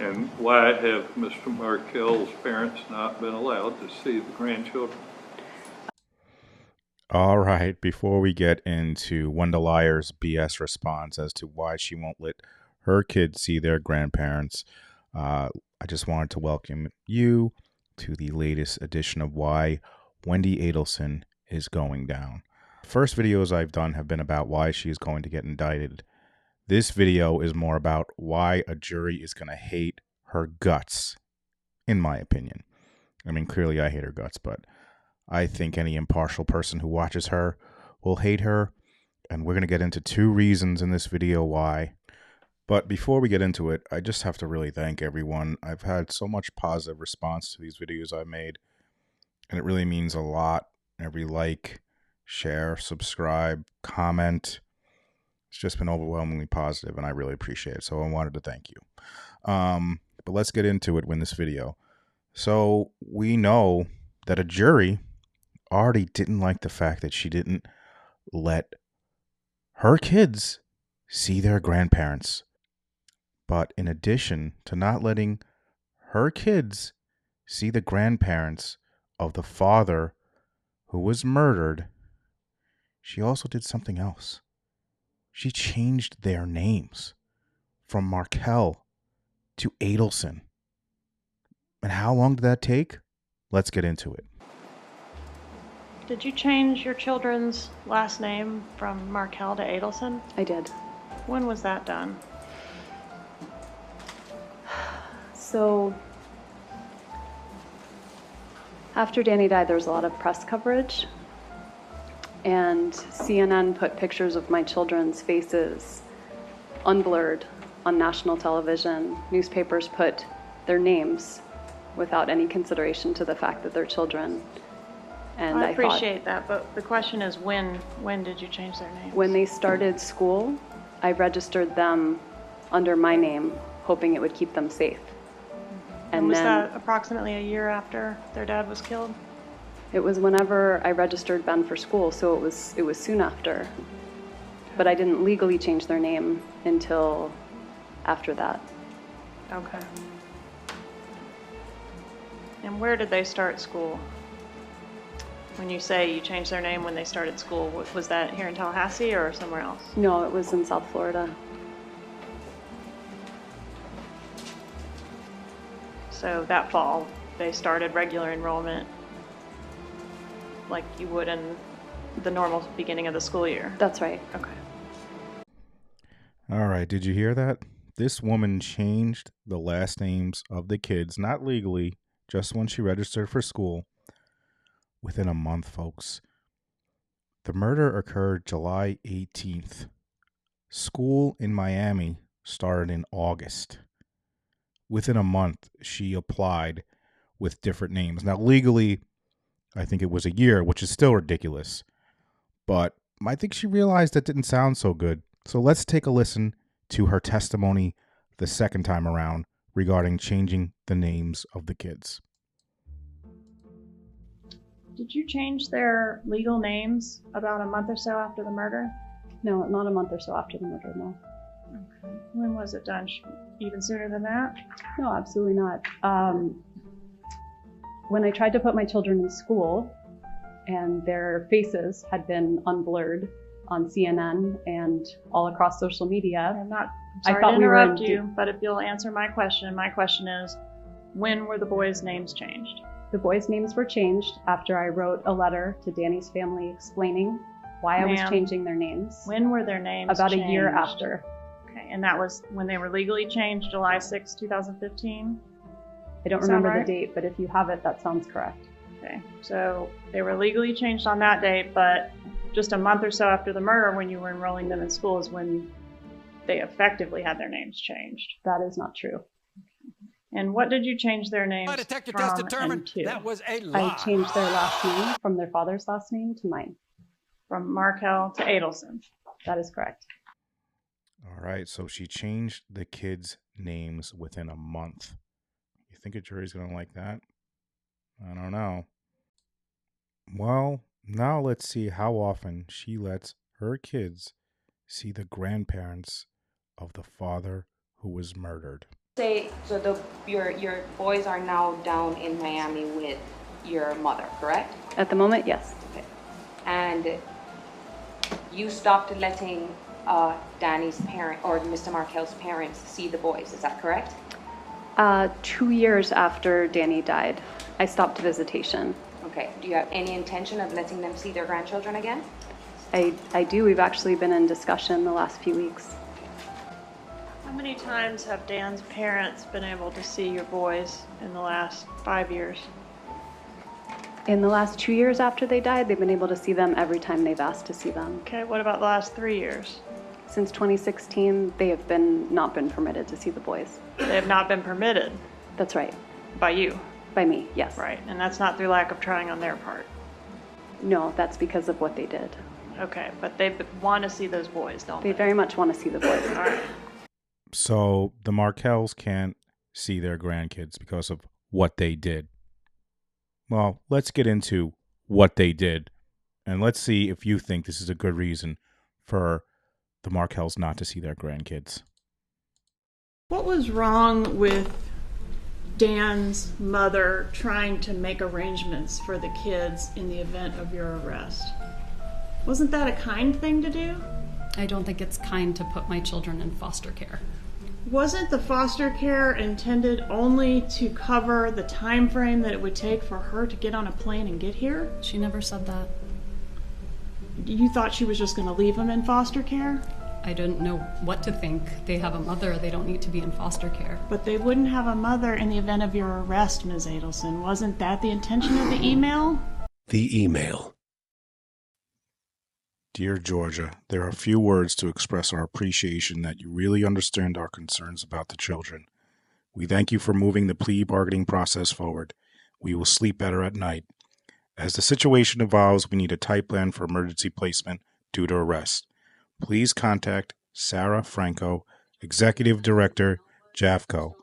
And why have Mr. Markel's parents not been allowed to see the grandchildren? All right, before we get into Wenda Lyer's BS response as to why she won't let her kids see their grandparents, I just wanted to welcome you to the latest edition of Why Wendi Adelson is Going Down. First videos I've done have been about why she is going to get indicted. This video is more about why a jury is going to hate her guts, in my opinion. I mean, clearly I hate her guts, but I think any impartial person who watches her will hate her, and we're going to get into 2 reasons in this video why. But before we get into it, I just have to really thank everyone. I've had so much positive response to these videos I've made, and it really means a lot. Every like, share, subscribe, comment, it's just been overwhelmingly positive, and I really appreciate it. So I wanted to thank you. But let's get into it in this video. So we know that a jury already didn't like the fact that she didn't let her kids see their grandparents. But in addition to not letting her kids see the grandparents of the father who was murdered, she also did something else. She changed their names from Markel to Adelson. And how long did that take? Let's get into it. Did you change your children's last name from Markel to Adelson? I did. When was that done? So after Danny died, there was a lot of press coverage, and CNN put pictures of my children's faces unblurred on national television. Newspapers put their names without any consideration to the fact that they're children. And I appreciate that, but the question is when did you change their names? When they started school, I registered them under my name, hoping it would keep them safe. And was that approximately a year after their dad was killed? It was whenever I registered Ben for school, so it was soon after. But I didn't legally change their name until after that. Okay. And where did they start school? When you say you changed their name when they started school, was that here in Tallahassee or somewhere else? No, it was in South Florida. So that fall, they started regular enrollment like you would in the normal beginning of the school year? That's right. Okay. All right, did you hear that? This woman changed the last names of the kids, not legally, just when she registered for school, within a month, folks. The murder occurred July 18th. School in Miami started in August. Within a month, she applied with different names. Now, legally, I think it was a year, which is still ridiculous. But I think she realized that didn't sound so good. So let's take a listen to her testimony the second time around regarding changing the names of the kids. Did you change their legal names about a month or so after the murder? No, not a month or so after the murder, no. Okay. When was it done? Even sooner than that? No, absolutely not. When I tried to put my children in school and their faces had been unblurred on CNN and all across social media. I'm sorry to interrupt you, but if you'll answer my question is, when were the boys' names changed? The boys' names were changed after I wrote a letter to Danny's family explaining why I was changing their names. When were their names About changed? a year after. Okay, and that was when they were legally changed, July 6, 2015? I don't remember the date, but if you have it, that sounds correct. Okay, so they were legally changed on that date, but just a month or so after the murder, when you were enrolling them in school, is when they effectively had their names changed. That is not true. And what did you change their names detector from test determined and to? that was a lie. I changed their last name from their father's last name to mine. From Markel to Adelson. That is correct. All right, so she changed the kids' names within a month. You think a jury's going to like that? I don't know. Well, now let's see how often she lets her kids see the grandparents of the father who was murdered. Your boys are now down in Miami with your mother, correct? At the moment, yes. Okay. And you stopped letting Danny's parent or Mr. Markel's parents see the boys, is that correct? 2 years after Danny died, I stopped visitation. Okay. Do you have any intention of letting them see their grandchildren again? I do. We've actually been in discussion the last few weeks. How many times have Dan's parents been able to see your boys in the last 5 years? In the last 2 years after they died, they've been able to see them every time they've asked to see them. Okay, what about the last 3 years? Since 2016, they have not been permitted to see the boys. They have not been permitted That's right. by you. By me, yes. Right, and that's not through lack of trying on their part. No, that's because of what they did. Okay, but they want to see those boys, don't They they? very much want to see the boys. All right. So the Markels can't see their grandkids because of what they did. Well, let's get into what they did, and let's see if you think this is a good reason for the Markels not to see their grandkids. What was wrong with Dan's mother trying to make arrangements for the kids in the event of your arrest? Wasn't that a kind thing to do? I don't think it's kind to put my children in foster care. Wasn't the foster care intended only to cover the time frame that it would take for her to get on a plane and get here? She never said that. You thought she was just going to leave them in foster care? I didn't know what to think. They have a mother. They don't need to be in foster care. But they wouldn't have a mother in the event of your arrest, Ms. Adelson. Wasn't that the intention of the email? The email. Dear Georgia, there are few words to express our appreciation that you really understand our concerns about the children. We thank you for moving the plea bargaining process forward. We will sleep better at night. As the situation evolves, we need a tight plan for emergency placement due to arrest. Please contact Sarah Franco, Executive Director, JAFCO.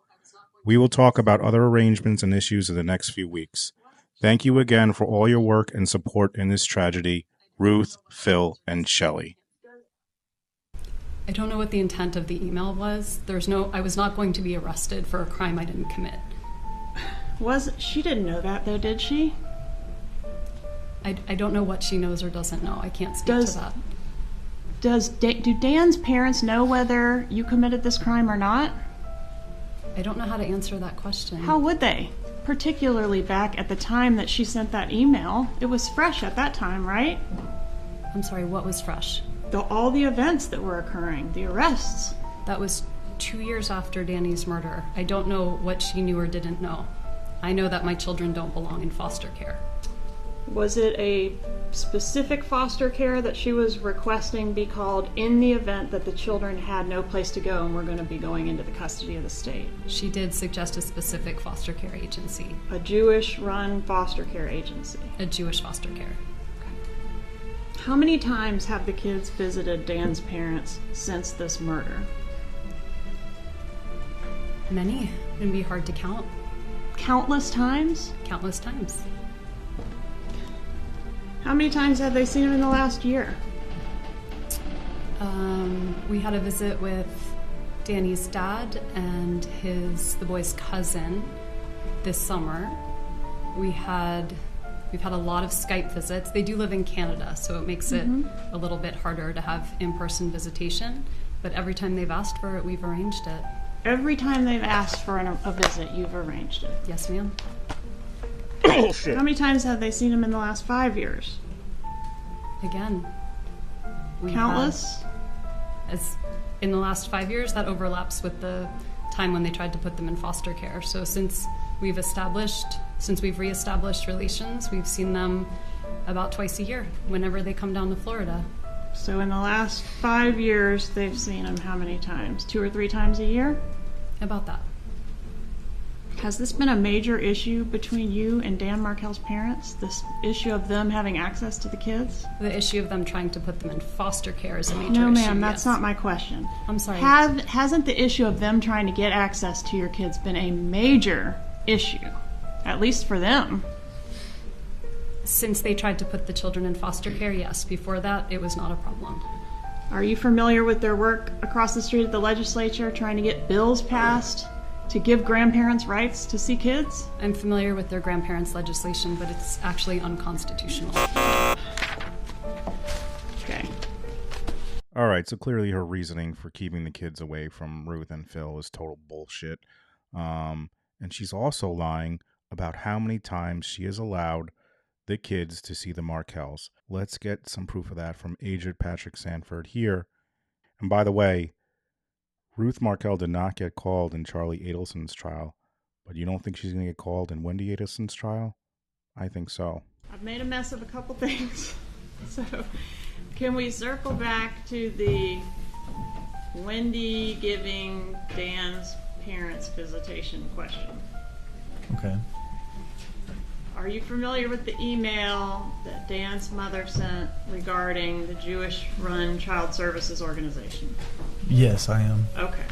We will talk about other arrangements and issues in the next few weeks. Thank you again for all your work and support in this tragedy. Ruth, Phil, and Shelley. I don't know what the intent of the email was. I was not going to be arrested for a crime I didn't commit. She didn't know that though, did she? I don't know what she knows or doesn't know. I can't speak to that. Do Dan's parents know whether you committed this crime or not? I don't know how to answer that question. How would they? Particularly back at the time that she sent that email. It was fresh at that time, right? I'm sorry, what was fresh? All the events that were occurring, the arrests. That was 2 years after Danny's murder. I don't know what she knew or didn't know. I know that my children don't belong in foster care. Was it a specific foster care that she was requesting be called in the event that the children had no place to go and were going to be going into the custody of the state? She did suggest a specific foster care agency. A Jewish-run foster care agency. A Jewish foster care. How many times have the kids visited Dan's parents since this murder? Many. It'd be hard to count. Countless times? Countless times. How many times have they seen him in the last year? We had a visit with Danny's dad and the boy's cousin this summer. We've had a lot of Skype visits. They do live in Canada, so it makes it a little bit harder to have in-person visitation. But every time they've asked for it, we've arranged it. Every time they've asked for a visit, you've arranged it? Yes, ma'am. Bullshit. How many times have they seen him in the last 5 years? Again. Countless? As in the last 5 years, that overlaps with the time when they tried to put them in foster care. So since we've reestablished relations, we've seen them about twice a year, whenever they come down to Florida. So in the last 5 years, they've seen him how many times? 2 or 3 times a year? About that. Has this been a major issue between you and Dan Markel's parents? This issue of them having access to the kids? The issue of them trying to put them in foster care is a major issue. No, ma'am, that's not my question. I'm sorry. Hasn't the issue of them trying to get access to your kids been a major issue? At least for them. Since they tried to put the children in foster care, yes. Before that, it was not a problem. Are you familiar with their work across the street at the legislature trying to get bills passed to give grandparents rights to see kids? I'm familiar with their grandparents' legislation, but it's actually unconstitutional. Okay. All right, so clearly her reasoning for keeping the kids away from Ruth and Phil is total bullshit. And she's also lying about how many times she has allowed the kids to see the Markells. Let's get some proof of that from agent Patrick Sanford here. And by the way, Ruth Markel did not get called in Charlie Adelson's trial, but you don't think she's going to get called in Wendi Adelson's trial? I think so. I've made a mess of a couple things. So can we circle back to the Wendi giving Dan's parents visitation question? Okay. Are you familiar with the email that Dan's mother sent regarding the Jewish-run child services organization? Yes, I am. Okay.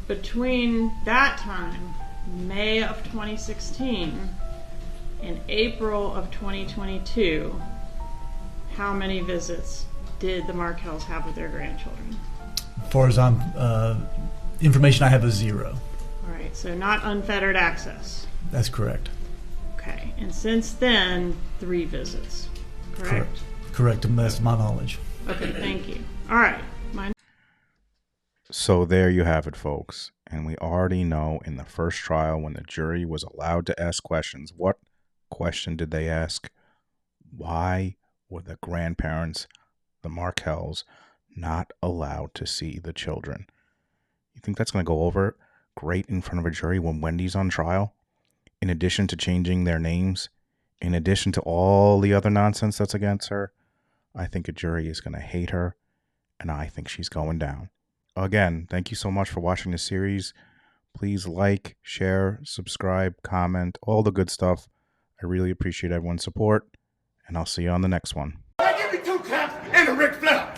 Between that time, May of 2016, and April of 2022, how many visits did the Markells have with their grandchildren? As far as I'm, information I have is 0. All right, so not unfettered access. That's correct. Okay, and since then, 3 visits, correct? Correct, to the best of my knowledge. Okay, thank you. All right. So there you have it, folks. And we already know in the first trial when the jury was allowed to ask questions, what question did they ask? Why were the grandparents, the Markells, not allowed to see the children? You think that's going to go over great in front of a jury when Wendy's on trial? In addition to changing their names, in addition to all the other nonsense that's against her, I think a jury is going to hate her, and I think she's going down. Again, thank you so much for watching this series. Please like, share, subscribe, comment, all the good stuff. I really appreciate everyone's support, and I'll see you on the next one. Give me 2 claps and a Ric Flair.